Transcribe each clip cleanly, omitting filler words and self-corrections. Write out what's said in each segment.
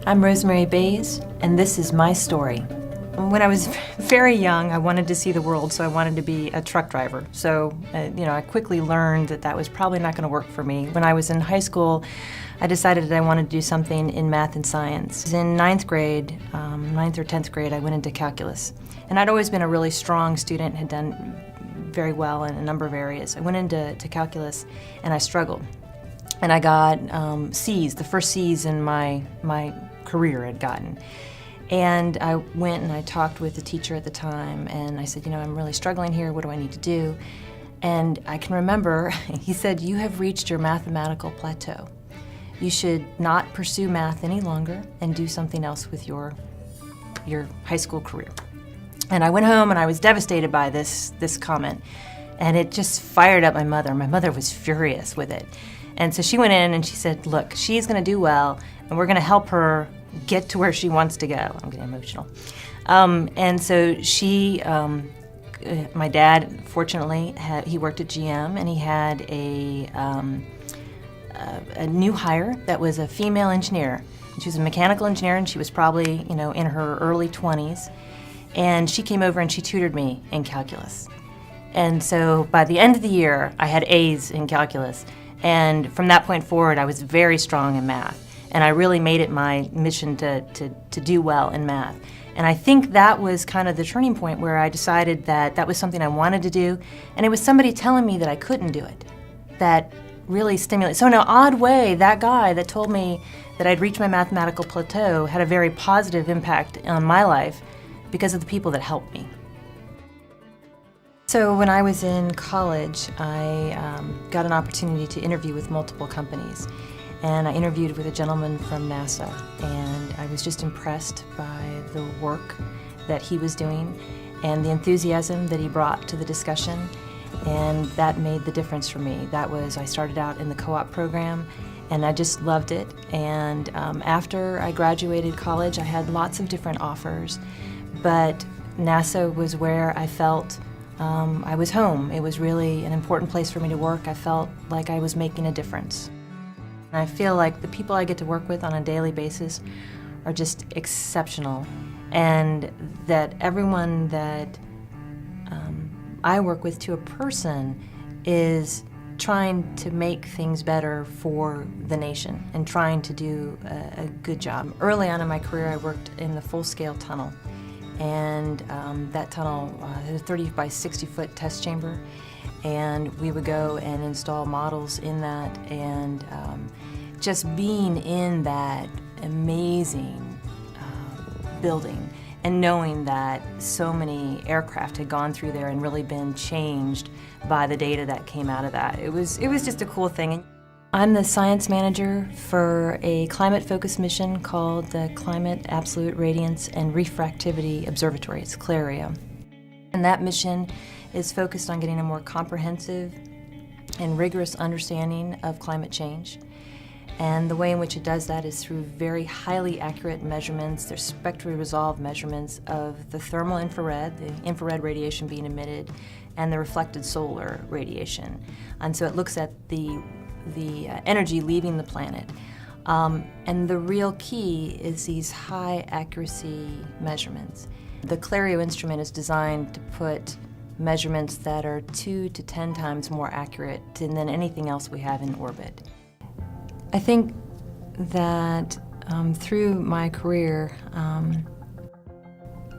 I'm Rosemary Baize, and this is my story. When I was very young, I wanted to see the world, so I wanted to be a truck driver. So, I quickly learned that that was probably not going to work for me. When I was in high school, I decided that I wanted to do something in math and science. In ninth or 10th grade, I went into calculus. And I'd always been a really strong student, had done very well in a number of areas. I went into calculus, and I struggled. And I got C's, the first C's in my career I'd gotten. And I went and I talked with the teacher at the time, and I said, I'm really struggling here, what do I need to do? And I can remember, he said, you have reached your mathematical plateau. You should not pursue math any longer and do something else with your high school career. And I went home and I was devastated by this comment, and it just fired up my mother. My mother was furious with it. And so she went in and she said, look, she's gonna do well, and we're gonna help her get to where she wants to go. I'm getting emotional. And so she, my dad, fortunately, he worked at GM, and he had a new hire that was a female engineer. She was a mechanical engineer, and she was probably, in her early 20s. And she came over and she tutored me in calculus. And so by the end of the year, I had A's in calculus. And from that point forward, I was very strong in math. And I really made it my mission to do well in math. And I think that was kind of the turning point where I decided that that was something I wanted to do. And it was somebody telling me that I couldn't do it that really stimulated. So in an odd way, that guy that told me that I'd reached my mathematical plateau had a very positive impact on my life because of the people that helped me. So when I was in college, I got an opportunity to interview with multiple companies. And I interviewed with a gentleman from NASA, and I was just impressed by the work that he was doing and the enthusiasm that he brought to the discussion, and that made the difference for me. I started out in the co-op program, and I just loved it. And after I graduated college, I had lots of different offers, but NASA was where I felt I was home. It was really an important place for me to work. I felt like I was making a difference. I feel like the people I get to work with on a daily basis are just exceptional, and that everyone that I work with to a person is trying to make things better for the nation and trying to do a good job. Early on in my career, I worked in the full-scale tunnel, and that tunnel had a 30 by 60 foot test chamber. And we would go and install models in that, and just being in that amazing building and knowing that so many aircraft had gone through there and really been changed by the data that came out of that. It was just a cool thing. I'm the science manager for a climate-focused mission called the Climate Absolute Radiance and Refractivity Observatory. It's CLARIA. And that mission is focused on getting a more comprehensive and rigorous understanding of climate change. And the way in which it does that is through very highly accurate measurements. There's spectrally resolved measurements of the thermal infrared, the infrared radiation being emitted, and the reflected solar radiation. And so it looks at the energy leaving the planet. And the real key is these high accuracy measurements. The CLARIO instrument is designed to put measurements that are 2 to 10 times more accurate than anything else we have in orbit. I think that through my career,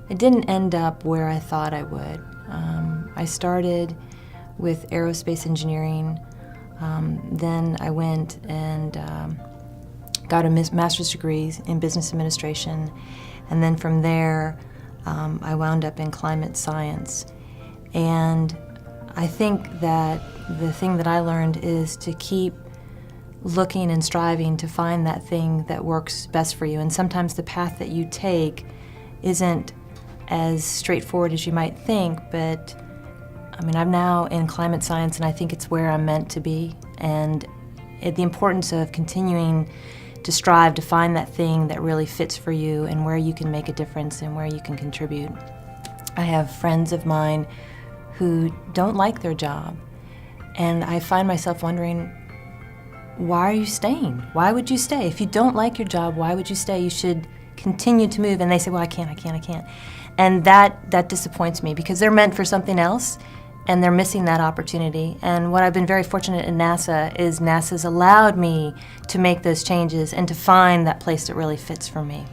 it didn't end up where I thought I would. I started with aerospace engineering, then I went and got a master's degree in business administration, and then from there I wound up in climate science. And I think that the thing that I learned is to keep looking and striving to find that thing that works best for you. And sometimes the path that you take isn't as straightforward as you might think, but I'm now in climate science, and I think it's where I'm meant to be. And the importance of continuing to strive to find that thing that really fits for you and where you can make a difference and where you can contribute. I have friends of mine who don't like their job, and I find myself wondering, why are you staying? Why would you stay? If you don't like your job, why would you stay? You should continue to move. And they say, well, I can't. And that disappoints me because they're meant for something else and they're missing that opportunity. And what I've been very fortunate in NASA is NASA's allowed me to make those changes and to find that place that really fits for me.